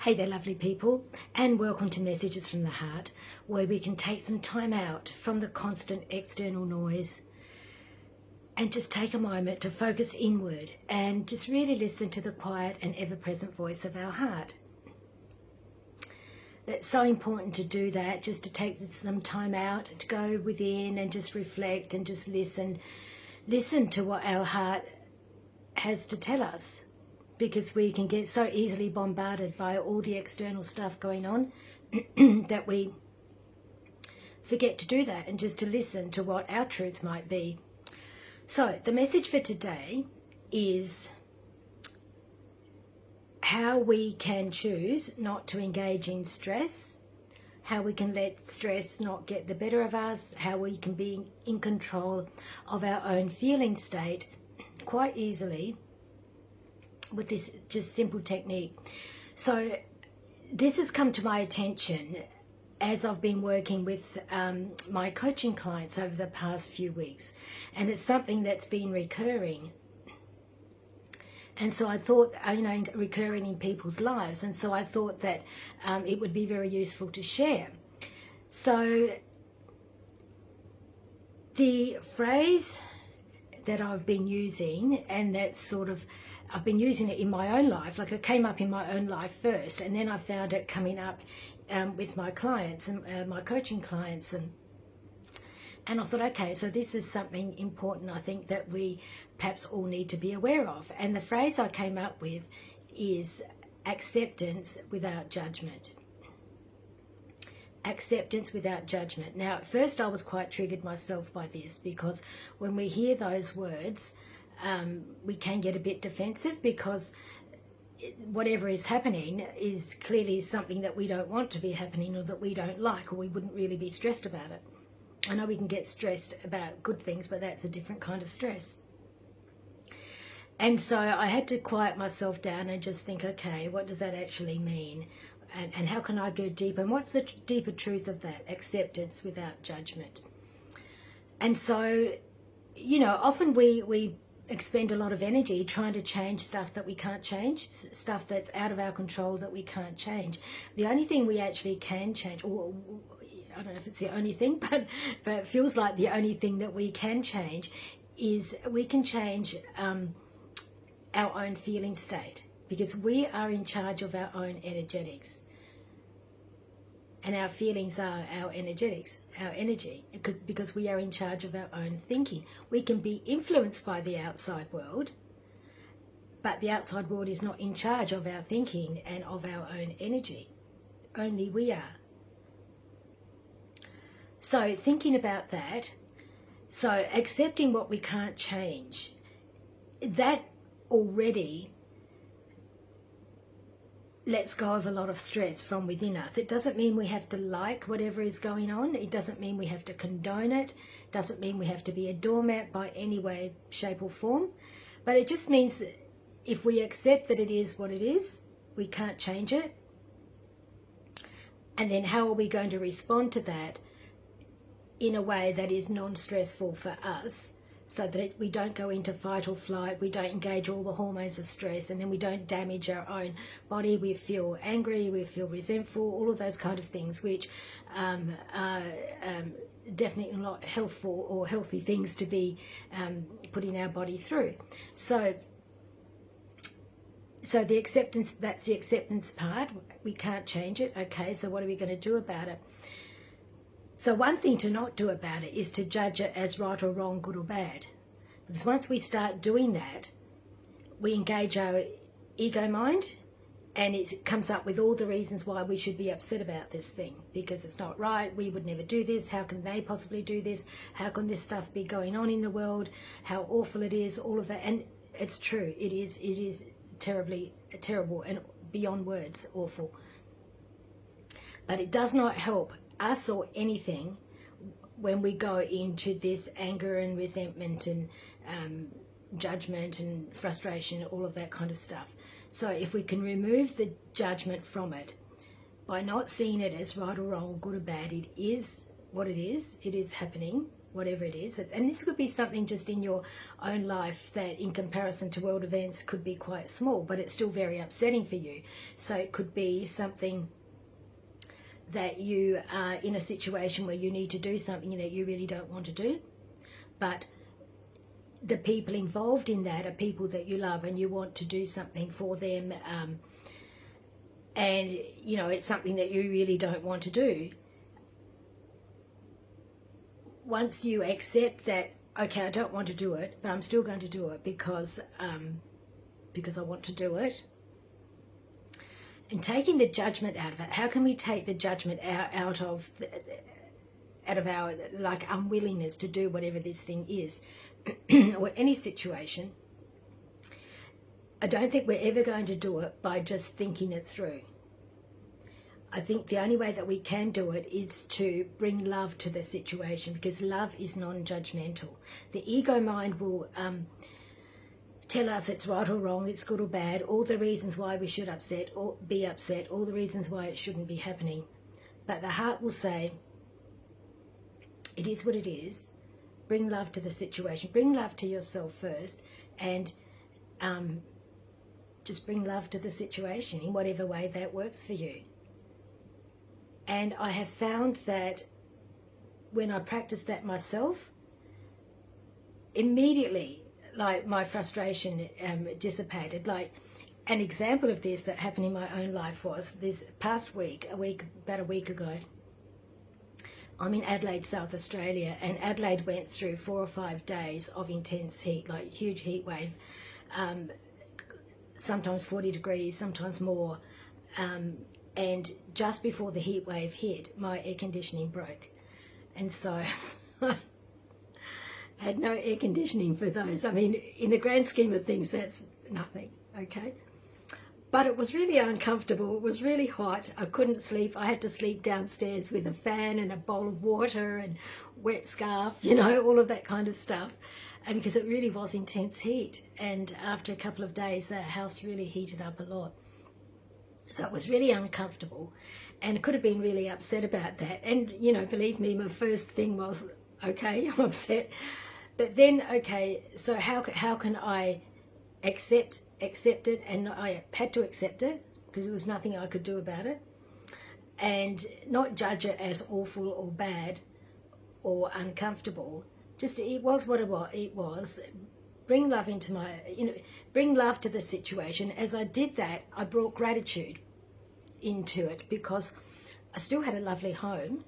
Hey there, lovely people, and welcome to Messages from the Heart, where we can take some time out from the constant external noise and just take a moment to focus inward and just really listen to the quiet and ever-present voice of our heart. It's so important to do that, just to take some time out, to go within and just reflect and just listen to what our heart has to tell us. Because we can get so easily bombarded by all the external stuff going on that we forget to do that and just to listen to what our truth might be. So the message for today is how we can choose not to engage in stress, how we can let stress not get the better of us, how we can be in control of our own feeling state quite easily with this just simple technique. So this has come to my attention as I've been working with my coaching clients over the past few weeks, and it's something that's been recurring. And so I thought, recurring in people's lives, and so I thought that it would be very useful to share. So the phrase that I've been using, and that's sort of I've been using it in my own life, like it came up in my own life first, and then I found it coming up with my clients and my coaching clients, and I thought, okay, so this is something important, I think, that we perhaps all need to be aware of. And the phrase I came up with is acceptance without judgment. Acceptance without judgment. Now, at first I was quite triggered myself by this, because when we hear those words, we can get a bit defensive, because whatever is happening is clearly something that we don't want to be happening, or that we don't like, or we wouldn't really be stressed about it. I know we can get stressed about good things, but that's a different kind of stress. And so I had to quiet myself down and just think, okay, what does that actually mean? And how can I go deeper? And what's the deeper truth of that? Acceptance without judgment. And so, often we expend a lot of energy trying to change stuff that we can't change, stuff that's out of our control that we can't change. The only thing we actually can change, or I don't know if it's the only thing, but it feels like the only thing that we can change is we can change our own feeling state, because we are in charge of our own energetics. And our feelings are our energetics, our energy, because we are in charge of our own thinking. We can be influenced by the outside world, but the outside world is not in charge of our thinking and of our own energy. Only we are. So thinking about that, so accepting what we can't change, that already lets go of a lot of stress from within us. It doesn't mean we have to like whatever is going on. It doesn't mean we have to condone it. It doesn't mean we have to be a doormat by any way, shape or form. But it just means that if we accept that it is what it is, we can't change it. And then how are we going to respond to that in a way that is non-stressful for us, so that we don't go into fight or flight, we don't engage all the hormones of stress, and then we don't damage our own body. We feel angry, we feel resentful, all of those kind of things, which are definitely not helpful or healthy things to be putting our body through. So the acceptance, that's the acceptance part. We can't change it. Okay, so what are we going to do about it? So one thing to not do about it is to judge it as right or wrong, good or bad. Because once we start doing that, we engage our ego mind, and it comes up with all the reasons why we should be upset about this thing. Because it's not right, we would never do this, how can they possibly do this, how can this stuff be going on in the world, how awful it is, all of that. And it's true, it is terrible and beyond words awful. But it does not help us or anything when we go into this anger and resentment and judgment and frustration, all of that kind of stuff. So if we can remove the judgment from it by not seeing it as right or wrong, good or bad, it is what it is happening, whatever it is. And this could be something just in your own life that in comparison to world events could be quite small, but it's still very upsetting for you. So it could be something that you are in a situation where you need to do something that you really don't want to do, but the people involved in that are people that you love and you want to do something for them, and you know it's something that you really don't want to do. Once you accept that, okay, I don't want to do it, but I'm still going to do it because I want to do it, and taking the judgment out of it. How can we take the judgment out of our like unwillingness to do whatever this thing is or any situation? I don't think we're ever going to do it by just thinking it through. I think the only way that we can do it is to bring love to the situation, because love is non-judgmental. The ego mind will tell us it's right or wrong, it's good or bad, all the reasons why we should upset or be upset, all the reasons why it shouldn't be happening. But the heart will say, it is what it is. Bring love to the situation. Bring love to yourself first, and just bring love to the situation in whatever way that works for you. And I have found that when I practice that myself, immediately, like, my frustration dissipated. Like, an example of this that happened in my own life was this past week, about a week ago. I'm in Adelaide, South Australia, and Adelaide went through 4 or 5 days of intense heat, like huge heat wave, sometimes 40 degrees, sometimes more. And just before the heat wave hit, my air conditioning broke. And so I had no air conditioning for those. I mean, in the grand scheme of things, that's nothing, okay? But it was really uncomfortable. It was really hot. I couldn't sleep. I had to sleep downstairs with a fan and a bowl of water and wet scarf, you know, all of that kind of stuff. And because it really was intense heat. And after a couple of days, the house really heated up a lot. So it was really uncomfortable, and I could have been really upset about that. And, you know, believe me, my first thing was, okay, I'm upset. But then, okay, so how can I accept it? And I had to accept it because there was nothing I could do about it, and not judge it as awful or bad or uncomfortable. Just, it was what it was. Bring love into bring love to the situation. As I did that, I brought gratitude into it, because I still had a lovely home.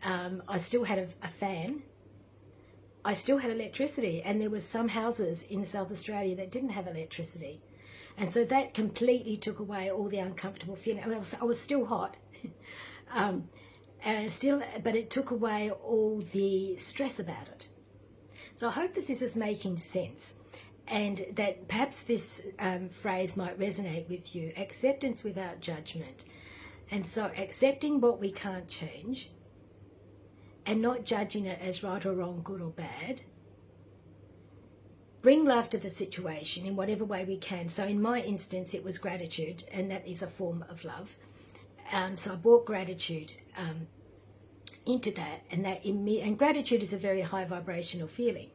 I still had a fan. I still had electricity, and there were some houses in South Australia that didn't have electricity. And so that completely took away all the uncomfortable feeling. I mean, I was still hot, but it took away all the stress about it. So I hope that this is making sense, and that perhaps this phrase might resonate with you. Acceptance without judgment. And so accepting what we can't change, and not judging it as right or wrong, good or bad. Bring love to the situation in whatever way we can. So in my instance, it was gratitude, and that is a form of love. So I brought gratitude into that, and gratitude is a very high vibrational feeling,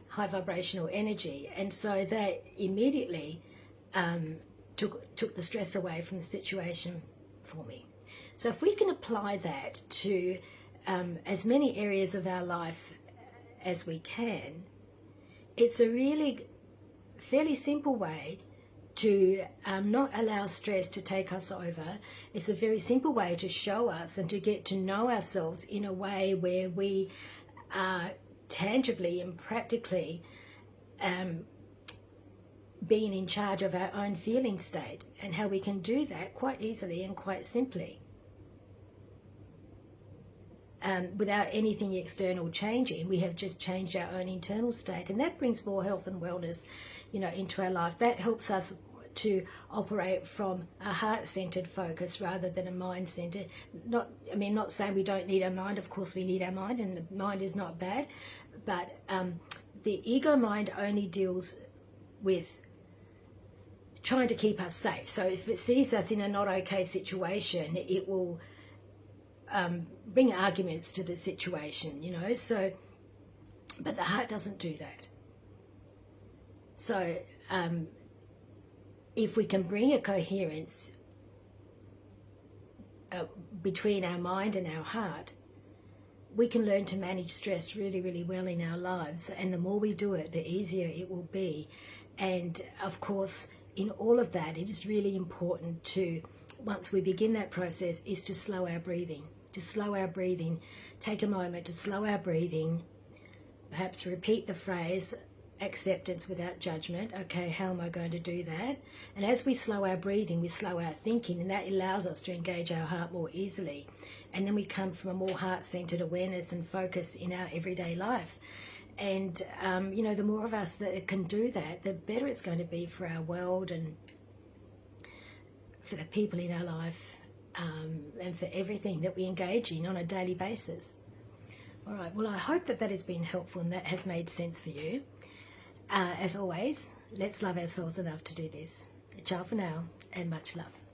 high vibrational energy, and so that immediately took the stress away from the situation for me. So if we can apply that to as many areas of our life as we can, it's a really fairly simple way to not allow stress to take us over. It's a very simple way to show us and to get to know ourselves in a way where we are tangibly and practically being in charge of our own feeling state, and how we can do that quite easily and quite simply without anything external changing. We have just changed our own internal state, and that brings more health and wellness, you know, into our life. That helps us to operate from a heart-centered focus rather than a mind-centered. Not saying we don't need our mind. Of course we need our mind, and the mind is not bad, but the ego mind only deals with trying to keep us safe. So if it sees us in a not okay situation, it will bring arguments to the situation, you know. So But the heart doesn't do that. So if we can bring a coherence between our mind and our heart, we can learn to manage stress really, really well in our lives. And the more we do it, the easier it will be. And of course, in all of that, it is really important to, once we begin that process, is to slow our breathing. To slow our breathing. Take a moment to slow our breathing. Perhaps repeat the phrase, acceptance without judgment. Okay, how am I going to do that? And as we slow our breathing, we slow our thinking, and that allows us to engage our heart more easily. And then we come from a more heart-centered awareness and focus in our everyday life. And, you know, the more of us that can do that, the better it's going to be for our world and for the people in our life, and for everything that we engage in on a daily basis. All right, well, I hope that that has been helpful and that has made sense for you. As always, let's love ourselves enough to do this. Ciao for now, and much love.